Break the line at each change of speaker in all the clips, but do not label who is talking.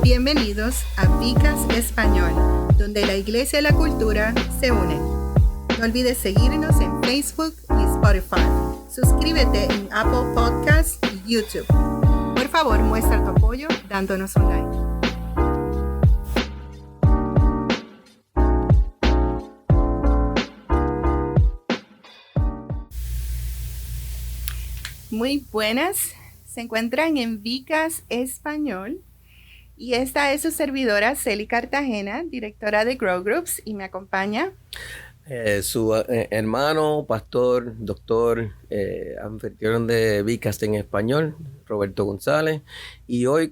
Bienvenidos a Vicas Español, donde la iglesia y la cultura se unen. No olvides seguirnos en Facebook y Spotify. Suscríbete en Apple Podcasts y YouTube. Por favor, muestra tu apoyo dándonos un like. Muy buenas, se encuentran en Vicas Español y esta es su servidora Celi Cartagena, directora de Grow Groups, y me acompaña
su hermano, pastor, doctor, anfitrión de Vicas en Español, Roberto González, y hoy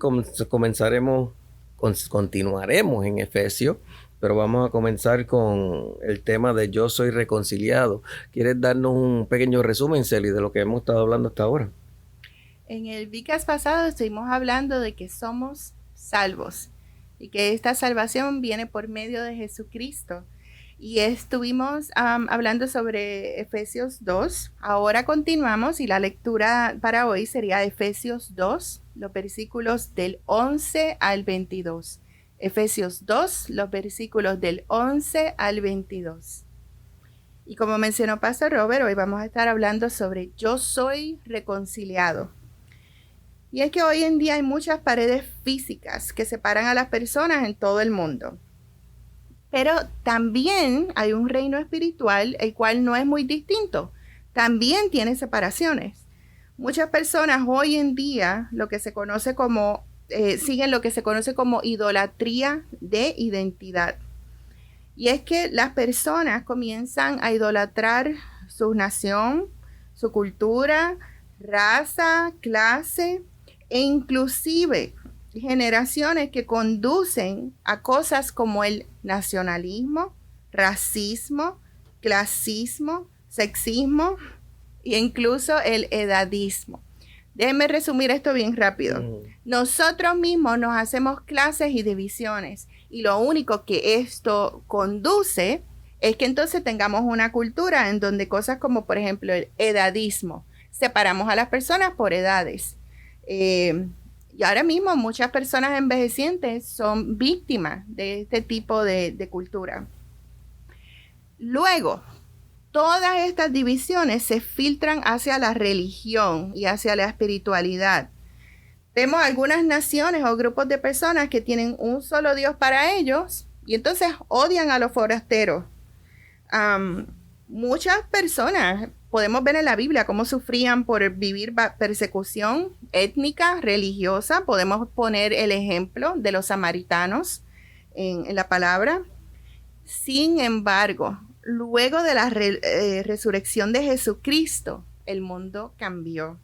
continuaremos en Efesios, pero vamos a comenzar con el tema de Yo soy reconciliado. ¿Quieres darnos un pequeño resumen, Celi, de lo que hemos estado hablando hasta ahora?
En el Vicas pasado estuvimos hablando de que somos salvos y que esta salvación viene por medio de Jesucristo. Y estuvimos hablando sobre Efesios 2. Ahora continuamos y la lectura para hoy sería Efesios 2, los versículos del 11 al 22. Efesios 2, los versículos del 11 al 22. Y como mencionó Pastor Robert, hoy vamos a estar hablando sobre Yo soy reconciliado. Y es que hoy en día hay muchas paredes físicas que separan a las personas en todo el mundo. Pero también hay un reino espiritual, el cual no es muy distinto. También tiene separaciones. Muchas personas hoy en día siguen lo que se conoce como idolatría de identidad. Y es que las personas comienzan a idolatrar su nación, su cultura, raza, clase e inclusive generaciones que conducen a cosas como el nacionalismo, racismo, clasismo, sexismo e incluso el edadismo. Déjenme resumir esto bien rápido. Nosotros mismos nos hacemos clases y divisiones y lo único que esto conduce es que entonces tengamos una cultura en donde cosas como por ejemplo el edadismo, separamos a las personas por edades. Y ahora mismo muchas personas envejecientes son víctimas de este tipo de cultura. Luego, todas estas divisiones se filtran hacia la religión y hacia la espiritualidad. Vemos algunas naciones o grupos de personas que tienen un solo Dios para ellos y entonces odian a los forasteros. Muchas personas podemos ver en la Biblia cómo sufrían por vivir persecución étnica, religiosa. Podemos poner el ejemplo de los samaritanos en la palabra. Sin embargo, luego de la resurrección de Jesucristo, el mundo cambió.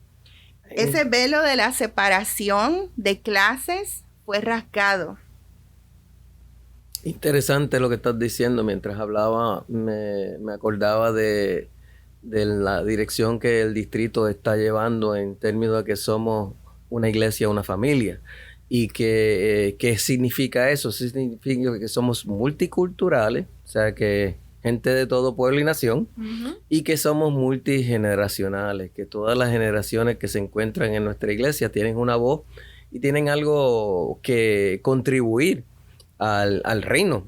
Ese velo de la separación de clases fue rasgado.
Interesante lo que estás diciendo. Mientras hablaba, me acordaba de la dirección que el distrito está llevando en términos de que somos una iglesia, una familia. ¿Y qué significa eso? Significa que somos multiculturales, o sea que gente de todo pueblo y nación, y que somos multigeneracionales, que todas las generaciones que se encuentran en nuestra iglesia tienen una voz y tienen algo que contribuir al reino,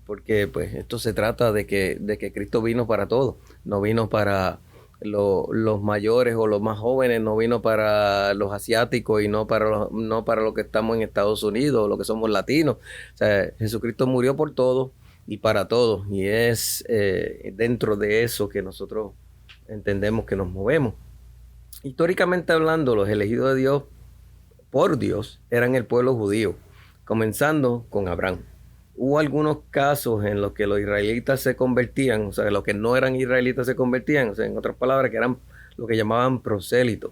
porque pues esto se trata de que Cristo vino para todos, no vino para los mayores o los más jóvenes, no vino para los asiáticos y no para los que estamos en Estados Unidos o los que somos latinos. O sea, Jesucristo murió por todos y para todos, y es dentro de eso que nosotros entendemos que nos movemos. Históricamente hablando, los elegidos de Dios por Dios eran el pueblo judío, comenzando con Abraham. Hubo algunos casos en los que los israelitas se convertían, o sea, los que no eran israelitas se convertían, o sea, en otras palabras, que eran lo que llamaban prosélitos.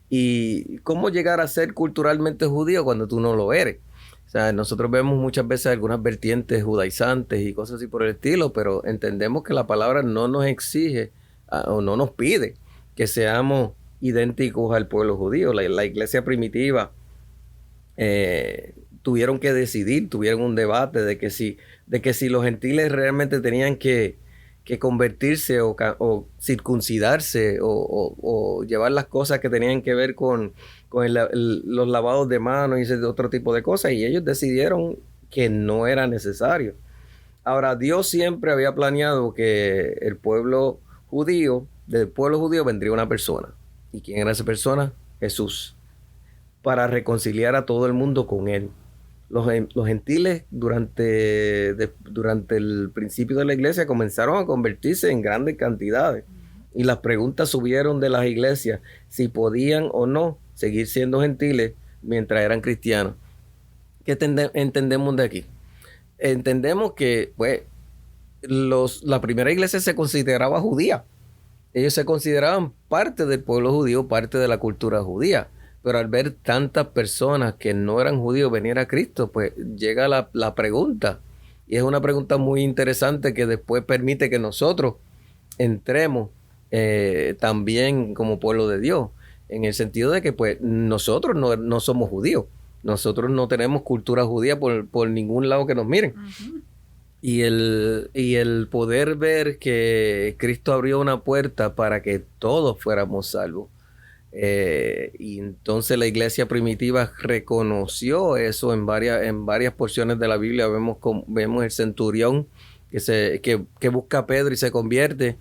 ¿Y cómo llegar a ser culturalmente judío cuando tú no lo eres? O sea, nosotros vemos muchas veces algunas vertientes judaizantes y cosas así por el estilo, pero entendemos que la palabra no nos exige o no nos pide que seamos idénticos al pueblo judío. La iglesia primitiva tuvieron que decidir, tuvieron un debate de que si los gentiles realmente tenían que que convertirse o circuncidarse o llevar las cosas que tenían que ver con los lavados de manos y ese otro tipo de cosas, y ellos decidieron que no era necesario. Ahora, Dios siempre había planeado que del pueblo judío vendría una persona. ¿Y quién era esa persona? Jesús, para reconciliar a todo el mundo con él. Los gentiles durante el principio de la iglesia comenzaron a convertirse en grandes cantidades, y las preguntas subieron de las iglesias si podían o no seguir siendo gentiles mientras eran cristianos. ¿Qué entendemos de aquí? Entendemos que pues, la primera iglesia se consideraba judía. Ellos se consideraban parte del pueblo judío, parte de la cultura judía. Pero al ver tantas personas que no eran judíos venir a Cristo, pues llega la pregunta. Y es una pregunta muy interesante que después permite que nosotros entremos también como pueblo de Dios. En el sentido de que pues nosotros no somos judíos. Nosotros no tenemos cultura judía por ningún lado que nos miren. Uh-huh. Y el poder ver que Cristo abrió una puerta para que todos fuéramos salvos. Y entonces la iglesia primitiva reconoció eso en varias porciones de la Biblia. Vemos el centurión que busca a Pedro y se convierte,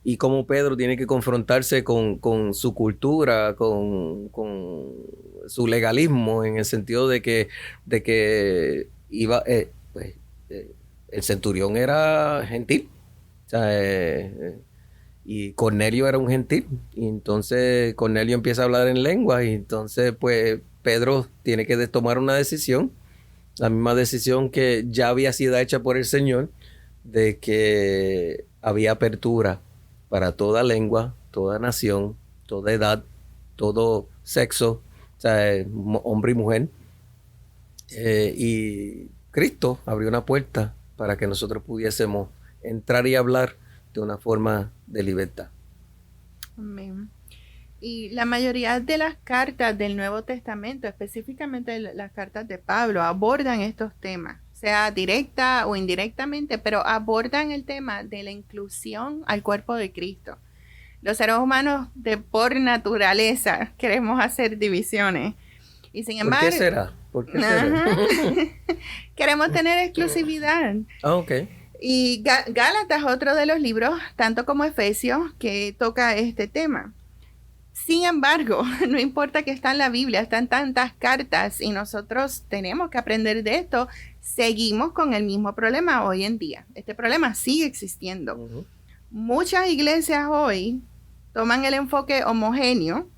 y cómo Pedro tiene que confrontarse con su cultura, con su legalismo, en el sentido de que iba el centurión era gentil, o sea, y Cornelio era un gentil, y entonces Cornelio empieza a hablar en lengua, y entonces pues Pedro tiene que tomar una decisión, la misma decisión que ya había sido hecha por el Señor, de que había apertura para toda lengua, toda nación, toda edad, todo sexo, o sea, hombre y mujer, y Cristo abrió una puerta para que nosotros pudiésemos entrar y hablar de una forma de libertad.
Amén. Y la mayoría de las cartas del Nuevo Testamento, específicamente las cartas de Pablo, abordan estos temas, sea directa o indirectamente, pero abordan el tema de la inclusión al cuerpo de Cristo. Los seres humanos por naturaleza queremos hacer divisiones. Y sin embargo,
¿por qué será? ¿Por qué será?
Queremos tener exclusividad.
Ok.
Y Gálatas es otro de los libros, tanto como Efesios, que toca este tema. Sin embargo, no importa que está en la Biblia, están tantas cartas y nosotros tenemos que aprender de esto, seguimos con el mismo problema hoy en día. Este problema sigue existiendo. Uh-huh. Muchas iglesias hoy toman el enfoque homogéneo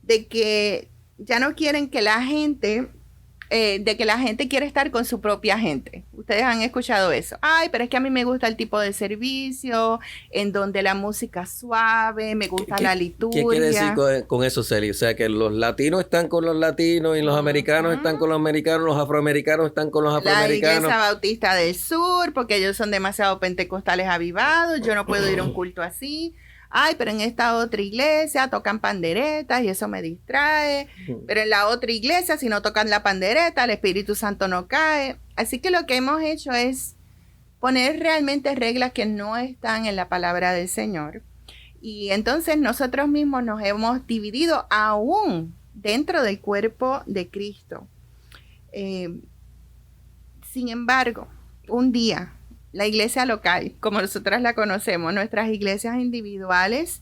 de que ya no quieren que la gente quiere estar con su propia gente. Ustedes han escuchado eso. Ay, pero es que a mí me gusta el tipo de servicio, en donde la música suave, me gusta la liturgia.
¿Qué quiere decir con eso, Celi? O sea, que los latinos están con los latinos y los americanos están con los americanos, los afroamericanos están con los afroamericanos.
La Iglesia Bautista del Sur, porque ellos son demasiado pentecostales avivados, yo no puedo ir a un culto así. Ay, pero en esta otra iglesia tocan panderetas y eso me distrae. Pero en la otra iglesia, si no tocan la pandereta, el Espíritu Santo no cae. Así que lo que hemos hecho es poner realmente reglas que no están en la palabra del Señor. Y entonces nosotros mismos nos hemos dividido aún dentro del cuerpo de Cristo. Sin embargo, un día, la iglesia local, como nosotras la conocemos, nuestras iglesias individuales,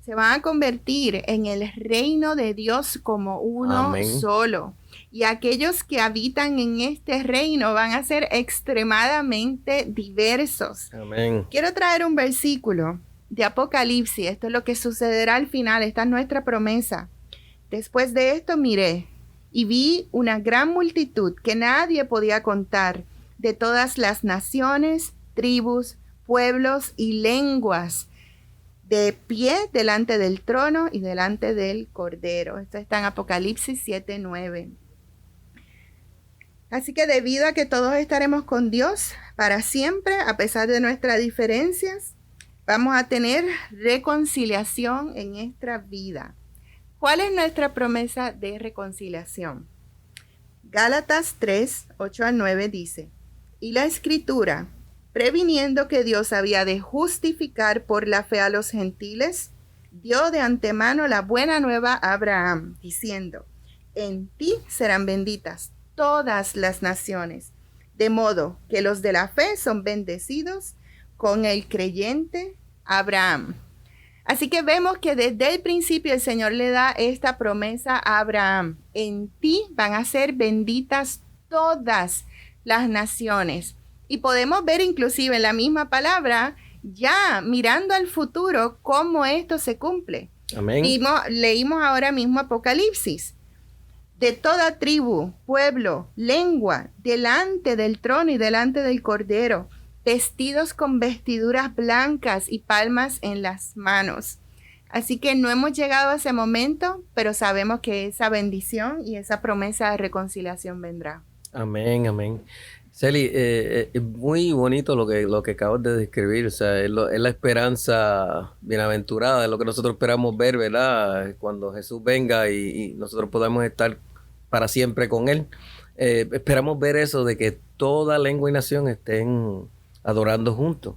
se van a convertir en el reino de Dios como uno Amén. Solo. Y aquellos que habitan en este reino van a ser extremadamente diversos.
Amén.
Quiero traer un versículo de Apocalipsis. Esto es lo que sucederá al final. Esta es nuestra promesa. Después de esto miré y vi una gran multitud que nadie podía contar, de todas las naciones, tribus, pueblos y lenguas, de pie delante del trono y delante del Cordero. Esto está en Apocalipsis 7:9. Así que debido a que todos estaremos con Dios para siempre, a pesar de nuestras diferencias, vamos a tener reconciliación en nuestra vida. ¿Cuál es nuestra promesa de reconciliación? Gálatas 3:8-9 dice: y la Escritura previniendo que Dios había de justificar por la fe a los gentiles, dio de antemano la buena nueva a Abraham, diciendo: en ti serán benditas todas las naciones, de modo que los de la fe son bendecidos con el creyente Abraham. Así que vemos que desde el principio el Señor le da esta promesa a Abraham: en ti van a ser benditas todas las naciones. Y podemos ver inclusive en la misma palabra, ya mirando al futuro, cómo esto se cumple.
Amén.
Leímos ahora mismo Apocalipsis. De toda tribu, pueblo, lengua, delante del trono y delante del Cordero, vestidos con vestiduras blancas y palmas en las manos. Así que no hemos llegado a ese momento, pero sabemos que esa bendición y esa promesa de reconciliación vendrá.
Amén, amén. Celi, es muy bonito lo que acabas de describir. O sea, es la esperanza bienaventurada, es lo que nosotros esperamos ver, ¿verdad? Cuando Jesús venga y nosotros podamos estar para siempre con Él. Esperamos ver eso, de que toda lengua y nación estén adorando juntos.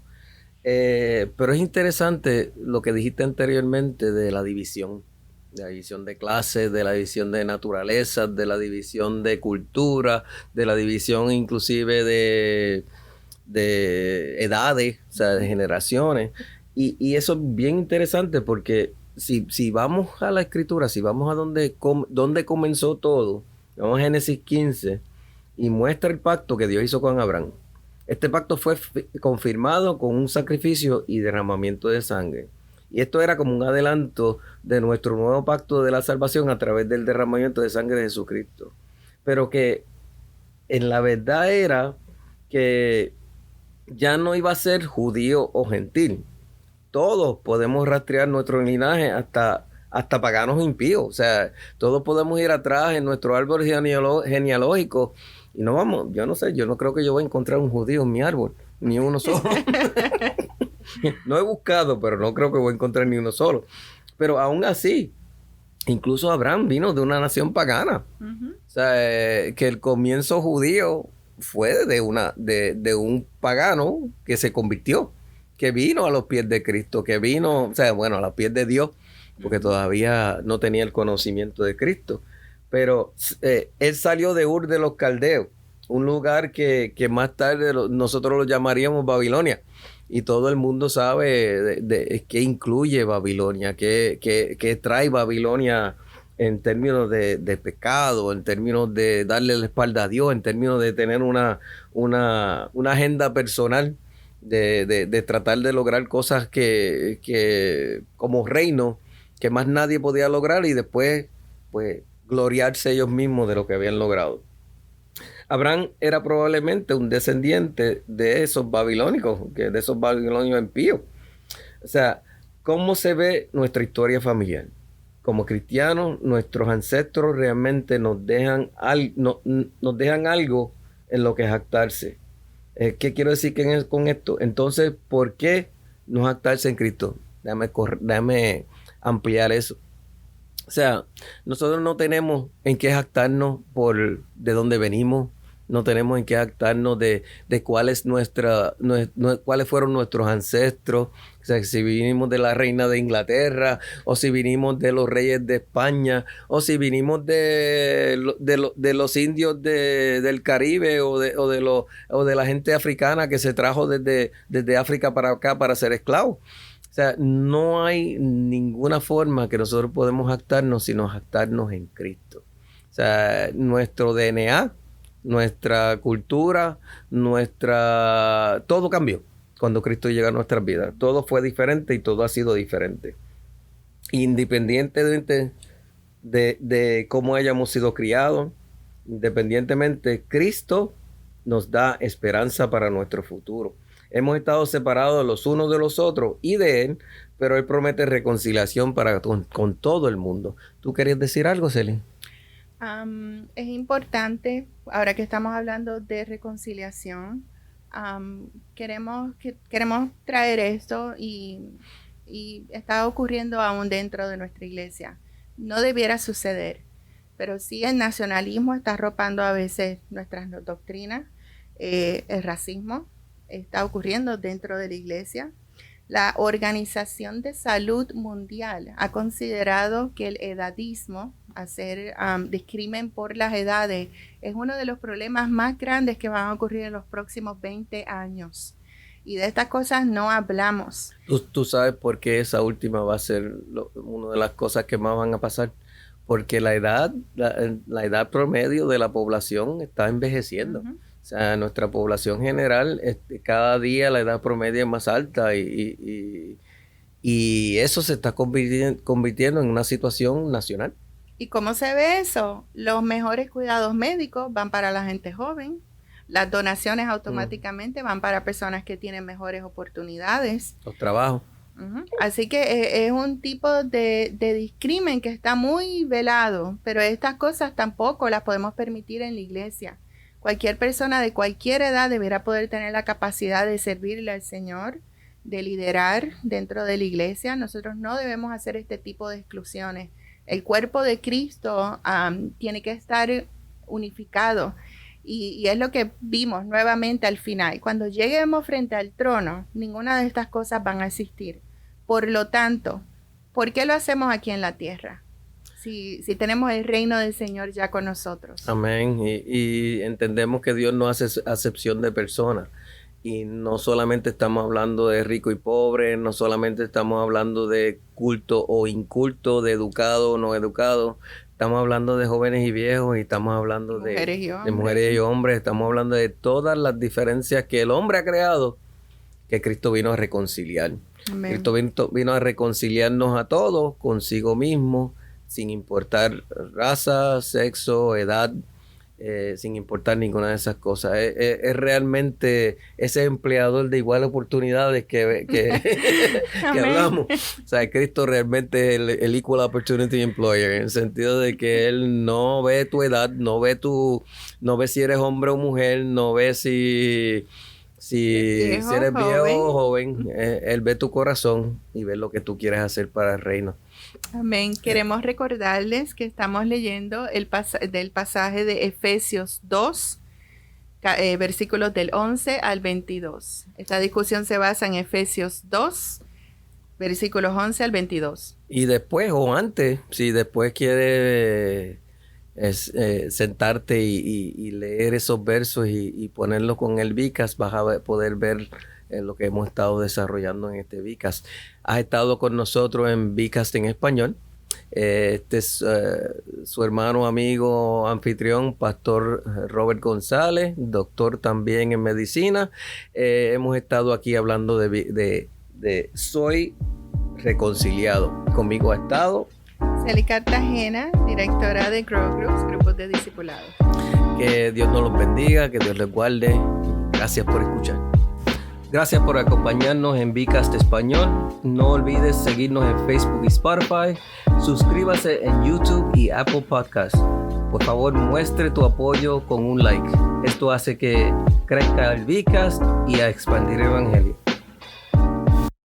Pero es interesante lo que dijiste anteriormente de la división de clases, de la división de naturalezas, de la división de cultura, de la división inclusive de edades, o sea, de generaciones. Y eso es bien interesante porque si vamos a la Escritura, si vamos a donde comenzó todo, vamos a Génesis 15 y muestra el pacto que Dios hizo con Abraham. Este pacto fue confirmado con un sacrificio y derramamiento de sangre. Y esto era como un adelanto de nuestro nuevo pacto de la salvación a través del derramamiento de sangre de Jesucristo. Pero que en la verdad era que ya no iba a ser judío o gentil. Todos podemos rastrear nuestro linaje hasta paganos impíos. O sea, todos podemos ir atrás en nuestro árbol genealógico y no vamos, yo no sé, yo no creo que yo voy a encontrar un judío en mi árbol, ni uno solo. No he buscado, pero no creo que voy a encontrar ni uno solo. Pero aún así, incluso Abraham vino de una nación pagana. Uh-huh. O sea, que el comienzo judío fue de un pagano que se convirtió, que vino a los pies de Cristo, que vino, o sea, bueno, a los pies de Dios, porque todavía no tenía el conocimiento de Cristo. Pero él salió de Ur de los Caldeos, un lugar que más tarde nosotros lo llamaríamos Babilonia. Y todo el mundo sabe qué incluye Babilonia, qué trae Babilonia en términos de pecado, en términos de darle la espalda a Dios, en términos de tener una agenda personal, de tratar de lograr cosas que como reino, que más nadie podía lograr y después pues gloriarse ellos mismos de lo que habían logrado. Abraham era probablemente un descendiente de esos babilónicos, de esos babilonios impíos. O sea, ¿cómo se ve nuestra historia familiar? Como cristianos, nuestros ancestros realmente nos dejan algo en lo que jactarse. ¿Qué quiero decir con esto? Entonces, ¿por qué no jactarse en Cristo? Déjame ampliar eso. O sea, nosotros no tenemos en qué jactarnos por de dónde venimos. No tenemos en qué jactarnos de cuáles fueron nuestros ancestros. O sea, si vinimos de la reina de Inglaterra, o si vinimos de los reyes de España, o si vinimos de los indios del Caribe, o de la gente africana que se trajo desde África para acá para ser esclavos. O sea, no hay ninguna forma que nosotros podemos jactarnos sino jactarnos en Cristo. O sea, nuestro DNA, nuestra cultura, todo cambió cuando Cristo llegó a nuestras vidas. Todo fue diferente y todo ha sido diferente. Independientemente de cómo hayamos sido criados, independientemente, Cristo nos da esperanza para nuestro futuro. Hemos estado separados los unos de los otros y de Él, pero Él promete reconciliación con todo el mundo. ¿Tú querías decir algo, Celine?
Es importante, ahora que estamos hablando de reconciliación, queremos traer esto y está ocurriendo aún dentro de nuestra iglesia. No debiera suceder, pero sí el nacionalismo está arropando a veces nuestras doctrinas, el racismo, está ocurriendo dentro de la iglesia. La Organización de Salud Mundial ha considerado que el edadismo, hacer discrimen por las edades, es uno de los problemas más grandes que van a ocurrir en los próximos 20 años. Y de estas cosas no hablamos.
¿Tú sabes por qué esa última va a ser una de las cosas que más van a pasar? Porque la edad promedio de la población está envejeciendo. Uh-huh. O sea, nuestra población general, cada día la edad promedio es más alta y eso se está convirtiendo en una situación nacional.
¿Y cómo se ve eso? Los mejores cuidados médicos van para la gente joven. Las donaciones automáticamente van para personas que tienen mejores oportunidades.
Los trabajos.
Uh-huh. Así que es un tipo de discrimen que está muy velado, pero estas cosas tampoco las podemos permitir en la iglesia. Cualquier persona de cualquier edad deberá poder tener la capacidad de servirle al Señor, de liderar dentro de la iglesia. Nosotros no debemos hacer este tipo de exclusiones. El cuerpo de Cristo tiene que estar unificado. Y es lo que vimos nuevamente al final. Cuando lleguemos frente al trono, ninguna de estas cosas van a existir. Por lo tanto, ¿por qué lo hacemos aquí en la tierra? Si tenemos el reino del Señor ya con nosotros.
Amén. Y entendemos que Dios no hace acepción de personas. Y no solamente estamos hablando de rico y pobre, no solamente estamos hablando de culto o inculto, de educado o no educado. Estamos hablando de jóvenes y viejos y estamos hablando de mujeres y hombres. Estamos hablando de todas las diferencias que el hombre ha creado, que Cristo vino a reconciliar. Amén. Cristo vino a reconciliarnos a todos consigo mismo, sin importar raza, sexo, edad, sin importar ninguna de esas cosas. Es realmente ese empleador de iguales oportunidades que hablamos. O sea, Cristo realmente es el Equal Opportunity Employer, en el sentido de que Él no ve tu edad, no ve si eres hombre o mujer, no ve si eres viejo o joven. Él ve tu corazón y ve lo que tú quieres hacer para el reino.
Amén. Queremos recordarles que estamos leyendo del pasaje de Efesios 2, versículos del 11 al 22. Esta discusión se basa en Efesios 2, versículos 11 al 22.
Y después o antes, si después quieres sentarte y leer esos versos y ponerlo con el Vicas, vas a poder ver lo que hemos estado desarrollando en este Vicas. Has estado con nosotros en Vicas en español. Este es su hermano, amigo, anfitrión, Pastor Robert González, doctor también en medicina. Hemos estado aquí hablando de Soy Reconciliado. Conmigo ha estado
Celi Cartagena, directora de Grow Groups, grupos de discipulado.
Que Dios nos los bendiga, que Dios les guarde. Gracias por escuchar. Gracias por acompañarnos en Vicast Español. No olvides seguirnos en Facebook y Spotify. Suscríbase en YouTube y Apple Podcasts. Por favor, muestre tu apoyo con un like. Esto hace que crezca el Vicast y a expandir el Evangelio.